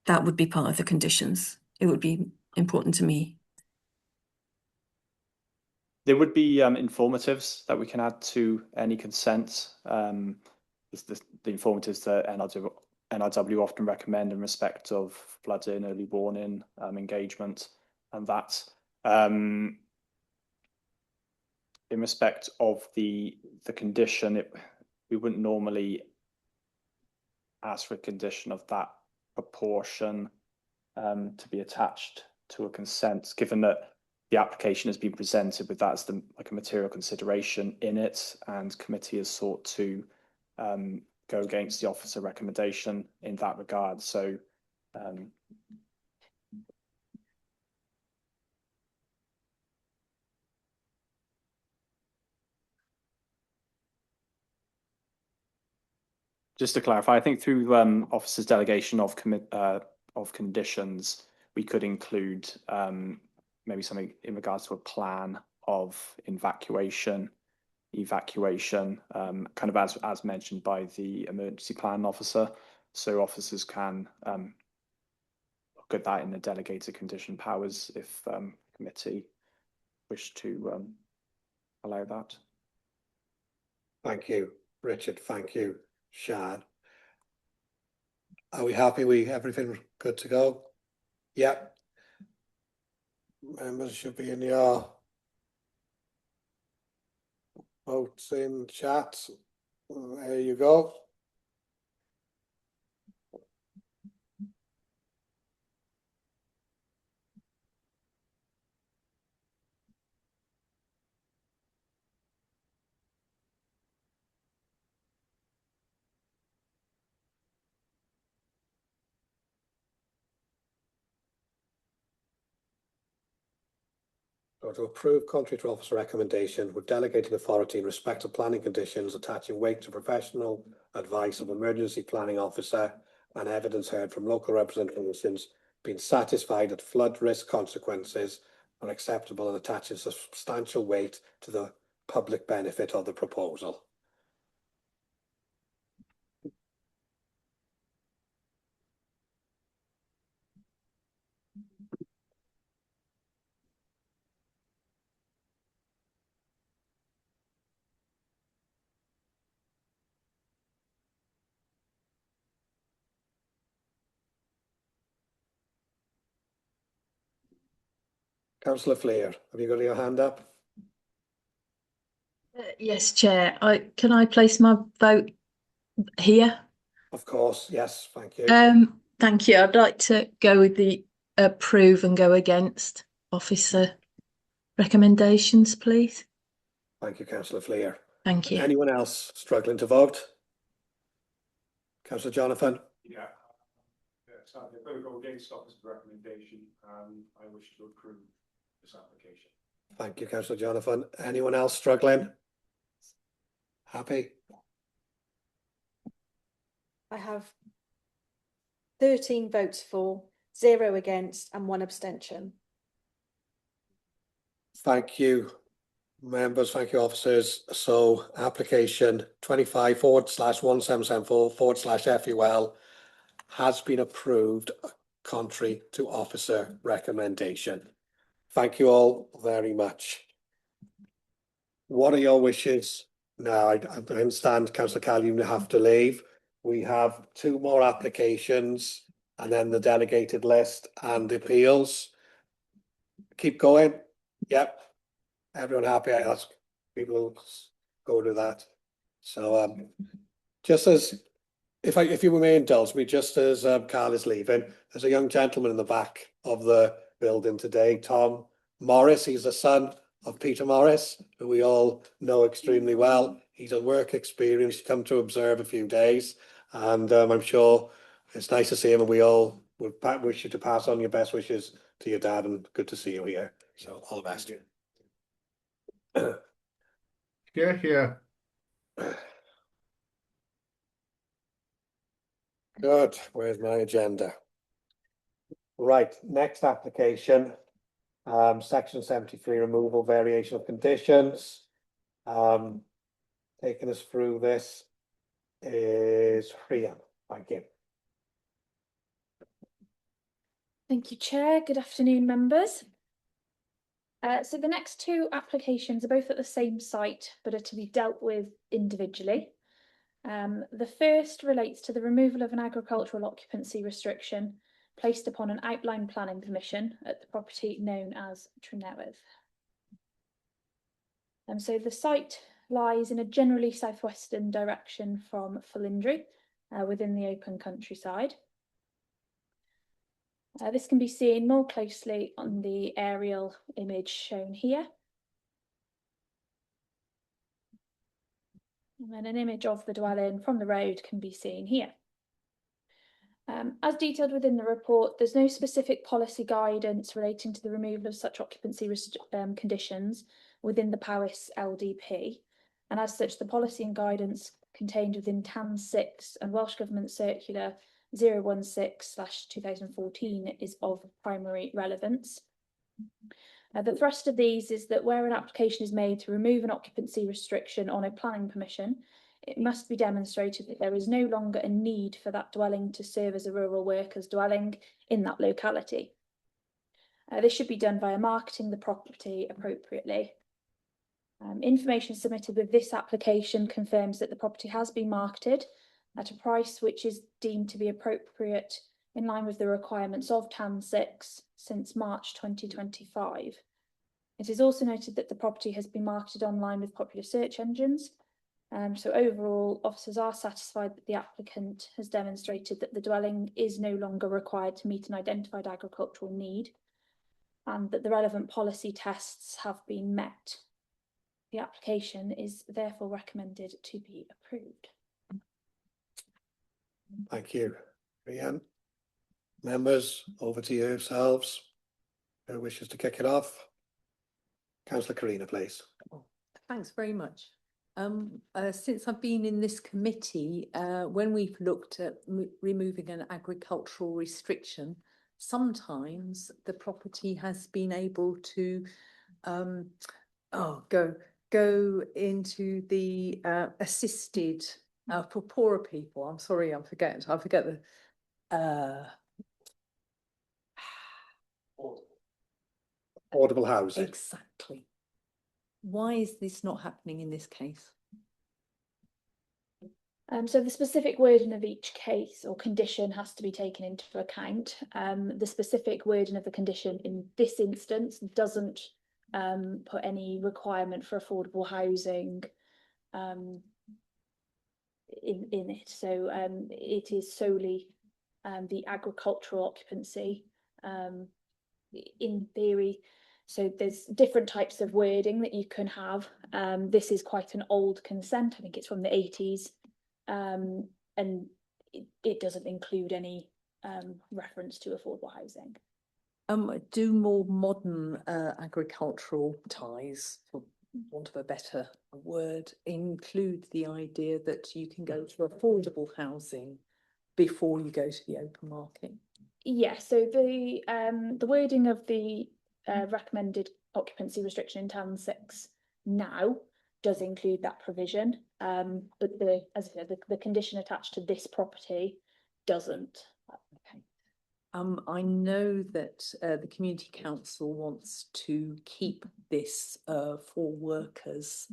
that would be part of the conditions. It would be important to me. There would be informatives that we can add to any consent. The informatives that NRW often recommend in respect of flooding, early warning, engagement, and that. In respect of the condition, we wouldn't normally ask for a condition of that proportion to be attached to a consent, given that the application has been presented with that as like a material consideration in it, and committee has sought to go against the officer recommendation in that regard. So just to clarify, I think through officer's delegation of conditions, we could include maybe something in regards to a plan of evacuation, kind of as mentioned by the emergency plan officer. So officers can look at that in the delegated condition powers if committee wish to allow that. Thank you, Richard. Thank you, Sian. Are we happy with everything good to go? Yep. Members should be in your votes in chat. There you go. So to approve contrary to officer recommendation with delegated authority in respect of planning conditions, attaching weight to professional advice of emergency planning officer and evidence heard from local representations, being satisfied that flood risk consequences are acceptable and attaching substantial weight to the public benefit of the proposal. Councillor Fleer, have you got your hand up? Yes, Chair. Can I place my vote here? Of course, yes, thank you. Thank you. I'd like to go with the approve and go against officer recommendations, please. Thank you, Councillor Fleer. Thank you. Anyone else struggling to vote? Councillor Jonathan? Yeah. Sadly, I'm going to go against officer's recommendation, and I wish to approve this application. Thank you, Councillor Jonathan. Anyone else struggling? Happy? I have 13 votes for, 0 against and 1 abstention. Thank you, members. Thank you, officers. So application 25/1774/FUL has been approved contrary to officer recommendation. Thank you all very much. What are your wishes? Now, I understand, Councillor Call, you have to leave. We have 2 more applications and then the delegated list and appeals. Keep going. Yep. Everyone happy? I ask people go to that. So just as if you may indulge me, just as Carl is leaving, there's a young gentleman in the back of the building today, Tom Morris. He's the son of Peter Morris, who we all know extremely well. He's a work experience, come to observe a few days, and I'm sure it's nice to see him, and we all would wish you to pass on your best wishes to your dad, and good to see you here. So all the best. Here, here. Good. Where's my agenda? Right, next application, section 73, removal variation of conditions. Taking us through this is Rhea. Thank you. Thank you, Chair. Good afternoon, members. So the next 2 applications are both at the same site, but are to be dealt with individually. The first relates to the removal of an agricultural occupancy restriction placed upon an outline planning permission at the property known as Trenewydd. So the site lies in a generally southwestern direction from Falindry, within the open countryside. This can be seen more closely on the aerial image shown here. And then an image of the dwelling from the road can be seen here. As detailed within the report, there's no specific policy guidance relating to the removal of such occupancy conditions within the Powys LDP. And as such, the policy and guidance contained within TAN 6 and Welsh Government Circular 016/2014 is of primary relevance. The thrust of these is that where an application is made to remove an occupancy restriction on a planning permission, it must be demonstrated that there is no longer a need for that dwelling to serve as a rural workers' dwelling in that locality. This should be done via marketing the property appropriately. Information submitted with this application confirms that the property has been marketed at a price which is deemed to be appropriate in line with the requirements of TAN 6 since March 2025. It is also noted that the property has been marketed online with popular search engines. So overall, officers are satisfied that the applicant has demonstrated that the dwelling is no longer required to meet an identified agricultural need, and that the relevant policy tests have been met. The application is therefore recommended to be approved. Thank you, Rhian. Members, over to yourselves. Who wishes to kick it off? Councillor Karina, please. Thanks very much. Since I've been in this committee, when we've looked at removing an agricultural restriction, sometimes the property has been able to go into the assisted for poorer people. I'm sorry, I forget the Affordable housing. Exactly. Why is this not happening in this case? So the specific wording of each case or condition has to be taken into account. The specific wording of the condition in this instance doesn't put any requirement for affordable housing in it. So it is solely the agricultural occupancy in theory. So there's different types of wording that you can have. This is quite an old consent. I think it's from the 80s. And it doesn't include any reference to affordable housing. Do more modern agricultural ties, for want of a better word, include the idea that you can go to affordable housing before you go to the open market? Yeah, so the wording of the recommended occupancy restriction in Town 6 now does include that provision, but as I said, the condition attached to this property doesn't. Okay. I know that the Community Council wants to keep this for workers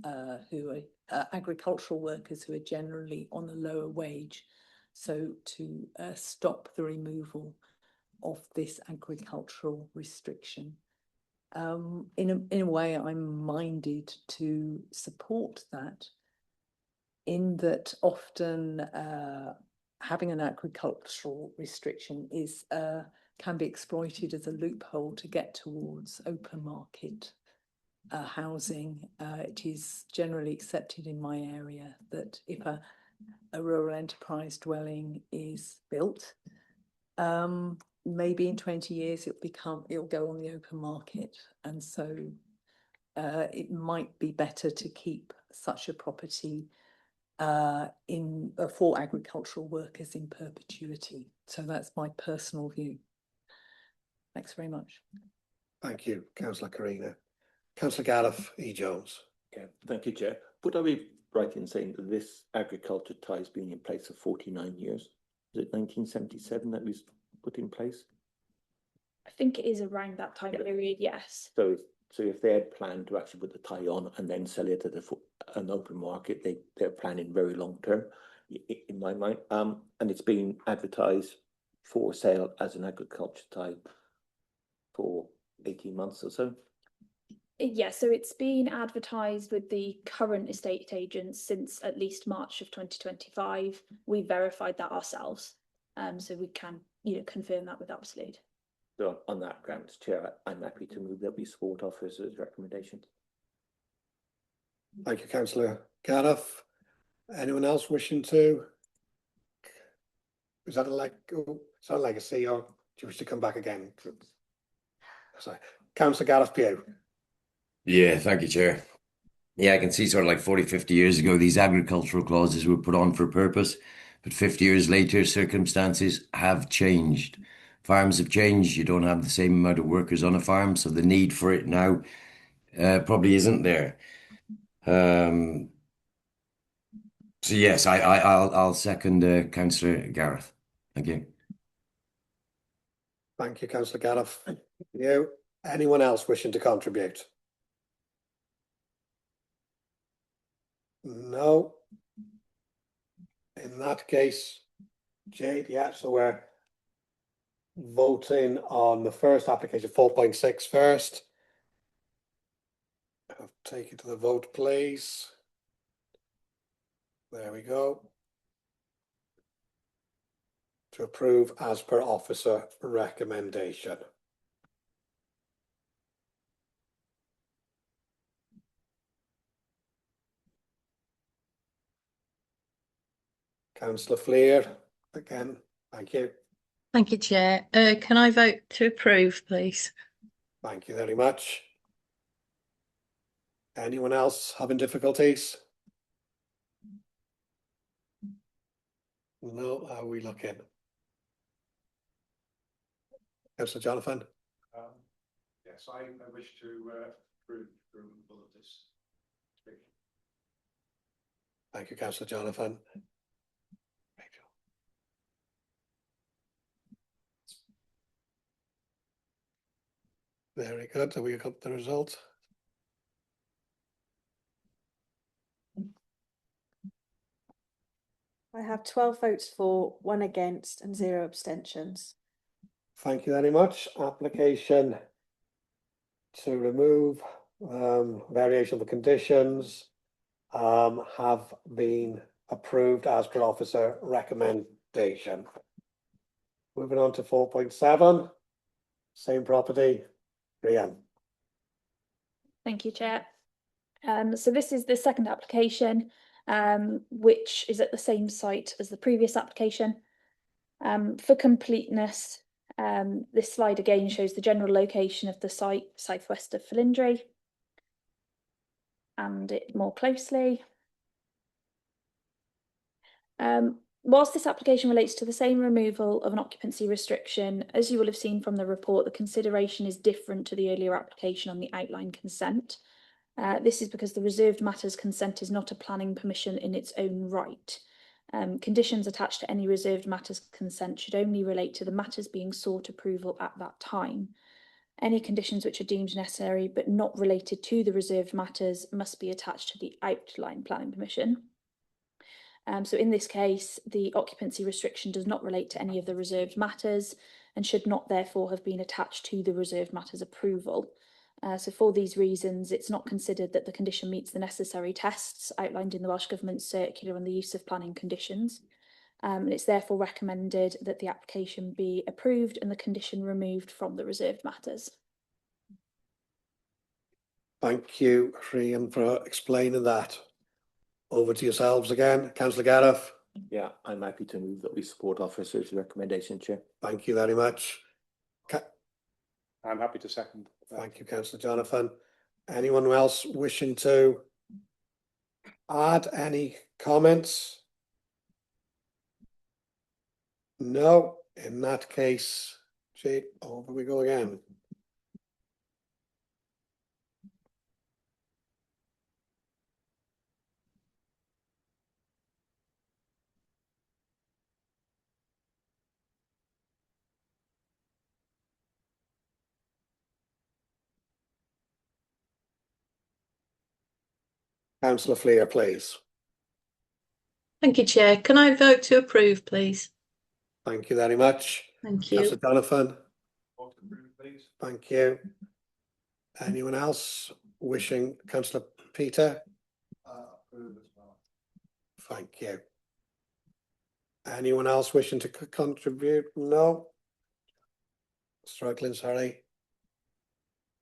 who are agricultural workers who are generally on a lower wage. So to stop the removal of this agricultural restriction. In a way, I'm minded to support that, in that often having an agricultural restriction is can be exploited as a loophole to get towards open market housing. It is generally accepted in my area that if a rural enterprise dwelling is built, maybe in 20 years it'll go on the open market, and so it might be better to keep such a property for agricultural workers in perpetuity. So that's my personal view. Thanks very much. Thank you, Councillor Carina. Councillor Gareth E. Jones. Yeah, thank you, Chair. Would I be right in saying that this agriculture tie has been in place for 49 years? Is it 1977 that was put in place? I think it is around that time period, yes. So if they had planned to actually put the tie on and then sell it at an open market, they're planning very long term, in my mind. And it's been advertised for sale as an agriculture tie for 18 months or so. Yeah, so it's been advertised with the current estate agents since at least March of 2025. We verified that ourselves, so we can, confirm that with absolute. So on that grounds, Chair, I'm happy to move that we support officers' recommendations. Thank you, Councillor Gareth. Anyone else wishing to? Is that a legacy, or do you wish to come back again? Sorry, Councillor Gareth Pugh. Yeah, thank you, Chair. Yeah, I can see sort of like 40, 50 years ago, these agricultural clauses were put on for a purpose, but 50 years later, circumstances have changed. Farms have changed. You don't have the same amount of workers on a farm, so the need for it now probably isn't there. So yes, I'll second Councillor Gareth. Thank you. Thank you, Councillor Gareth. Anyone else wishing to contribute? No. In that case, Jade, yeah, so we're voting on the first application, 4.6 first. I'll take it to the vote, please. There we go. To approve as per officer recommendation. Councillor Fleer, again, thank you. Thank you, Chair. Can I vote to approve, please? Thank you very much. Anyone else having difficulties? No, how are we looking? Councillor Jonathan? Yes, I wish to approve the removal of this. Thank you, Councillor Jonathan. Very good. So we got the result. I have 12 votes for, 1 against and 0 abstentions. Thank you very much. Application to remove variation of the conditions have been approved as per officer recommendation. Moving on to 4.7, same property. Brianne. Thank you, Chair. So this is the second application, which is at the same site as the previous application. For completeness, this slide again shows the general location of the site southwest of Felindre, and it more closely. Whilst this application relates to the same removal of an occupancy restriction, as you will have seen from the report, the consideration is different to the earlier application on the outline consent. This is because the reserved matters consent is not a planning permission in its own right. Conditions attached to any reserved matters consent should only relate to the matters being sought approval at that time. Any conditions which are deemed necessary but not related to the reserved matters must be attached to the outline planning permission. So in this case, the occupancy restriction does not relate to any of the reserved matters and should not therefore have been attached to the reserved matters approval. So for these reasons, it's not considered that the condition meets the necessary tests outlined in the Welsh Government circular on the use of planning conditions. And it's therefore recommended that the application be approved and the condition removed from the reserved matters. Thank you, Rhian, for explaining that. Over to yourselves again, Councillor Gareth. Yeah, I'm happy to move that we support officer's recommendation, Chair. Thank you very much. I'm happy to second. Thank you, Councillor Jonathan. Anyone else wishing to add any comments? No, in that case, Jade, over we go again. Councillor Fleer, please. Thank you, Chair. Can I vote to approve, please? Thank you very much. Thank you. Councillor Jonathan. Vote to approve, please. Thank you. Anyone else wishing? Councillor Peter. Approve as well. Thank you. Anyone else wishing to contribute? No. Struggling, sorry.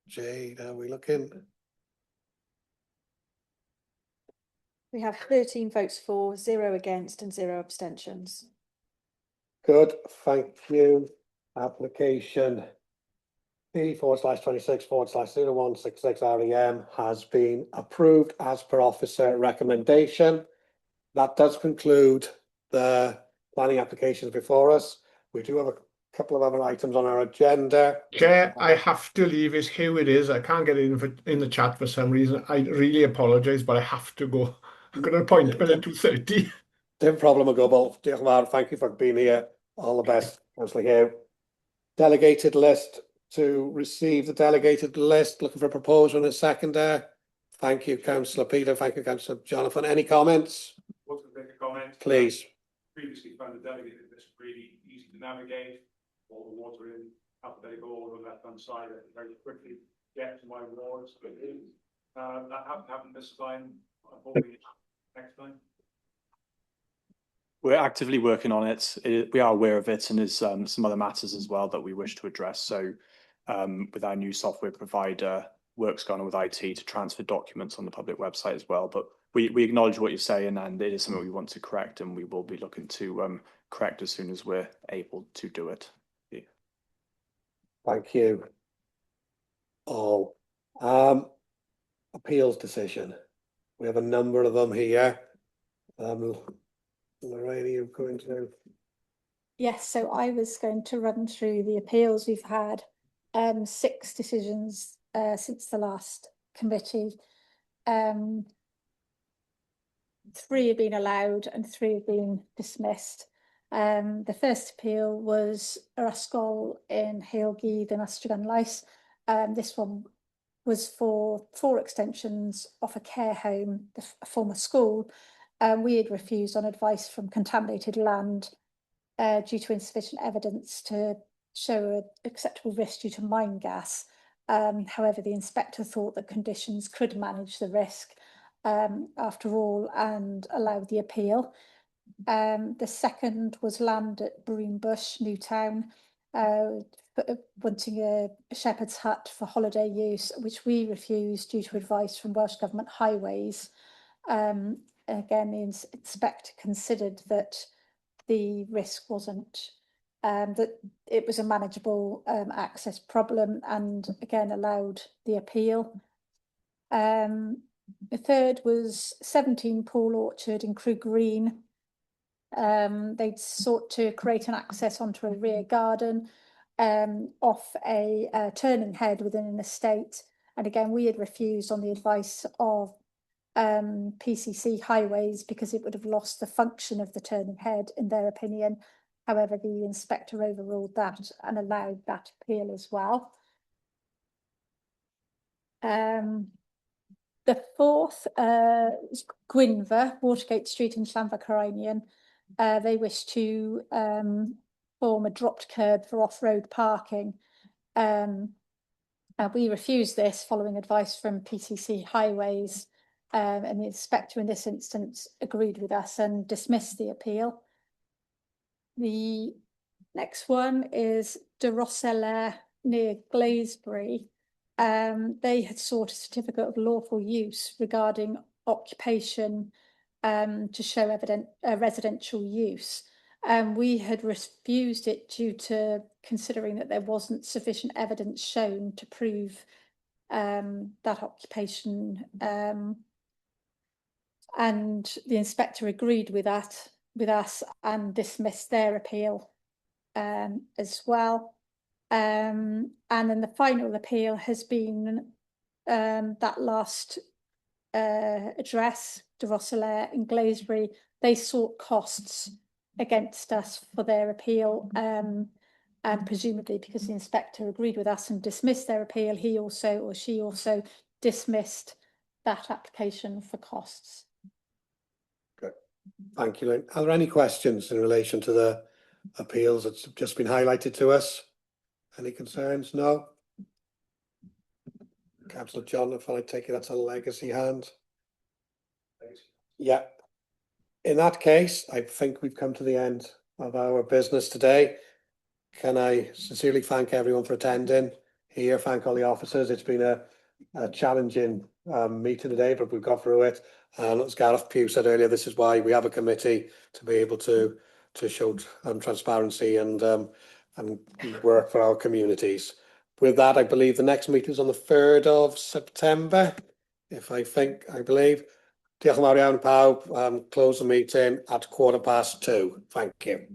Jade, are we looking? We have 13 votes for, 0 against and 0 abstentions. Good, thank you. Application P/26/0166 REM has been approved as per officer recommendation. That does conclude the planning applications before us. We do have a couple of other items on our agenda. Chair, I have to leave. It's here it is. I can't get it in the chat for some reason. I really apologise, but I have to go. I've got an appointment at 2:30. No problem, Gobble. Diolch yn fawr. Thank you for being here. All the best, Councillor Hugh. Delegated list, to receive the delegated list. Looking for a proposal and a seconder. Thank you, Councillor Peter. Thank you, Councillor Jonathan. Any comments? Want to make a comment? Please. Previously found the delegated list really easy to navigate. All the water in alphabetical order on the left-hand side. I can very quickly get to my wards. But that hasn't happened this time. I'm hoping next time. We're actively working on it. We are aware of it, and there's some other matters as well that we wish to address. So with our new software provider, work's going on with IT to transfer documents on the public website as well. But we acknowledge what you're saying, and it is something we want to correct, and we will be looking to correct as soon as we're able to do it. Yeah. Thank you. All. Appeals decision. We have a number of them here. Lorraine, are you going to? Yes, so I was going to run through the appeals. We've had 6 decisions since the last committee. 3 have been allowed and 3 have been dismissed. The first appeal was Ysgol in Haelgydd and Astragan Lais. This one was for 4 extensions off a care home, a former school. We had refused on advice from contaminated land due to insufficient evidence to show an acceptable risk due to mine gas. However, the inspector thought that conditions could manage the risk after all and allowed the appeal. The second was land at Broombush, Newtown, wanting a shepherd's hut for holiday use, which we refused due to advice from Welsh Government Highways. Again, the inspector considered that the risk wasn't that it was a manageable access problem, and again allowed the appeal. The third was 17 Paul Orchard in Crew Green. They'd sought to create an access onto a rear garden off a turning head within an estate. And again, we had refused on the advice of PCC Highways because it would have lost the function of the turning head in their opinion. However, the inspector overruled that and allowed that appeal as well. The fourth is Gwynfa, Watergate Street in Llanfachrinion. They wish to form a dropped curb for off-road parking. We refused this following advice from PCC Highways, and the inspector in this instance agreed with us and dismissed the appeal. The next one is De Rosella near Glaisbury. They had sought a certificate of lawful use regarding occupation to show evident residential use. We had refused it due to considering that there wasn't sufficient evidence shown to prove that occupation, and the inspector agreed with that with us and dismissed their appeal as well. And then the final appeal has been that last address, De Rosella in Glaisbury. They sought costs against us for their appeal, and presumably because the inspector agreed with us and dismissed their appeal, he also or she also dismissed that application for costs. Good. Thank you, Lynn. Are there any questions in relation to the appeals that's just been highlighted to us? Any concerns? No? Councillor John, if I take it that's a legacy hand. Yeah. In that case, I think we've come to the end of our business today. Can I sincerely thank everyone for attending here, thank all the officers. It's been a challenging meeting today, but we've got through it. And as Gareth Pugh said earlier, this is why we have a committee to be able to show transparency and work for our communities. With that, I believe the next meeting is on the 3rd of September, I believe. Diolch yn fawr iawn pawb. Close the meeting at 2:15. Thank you.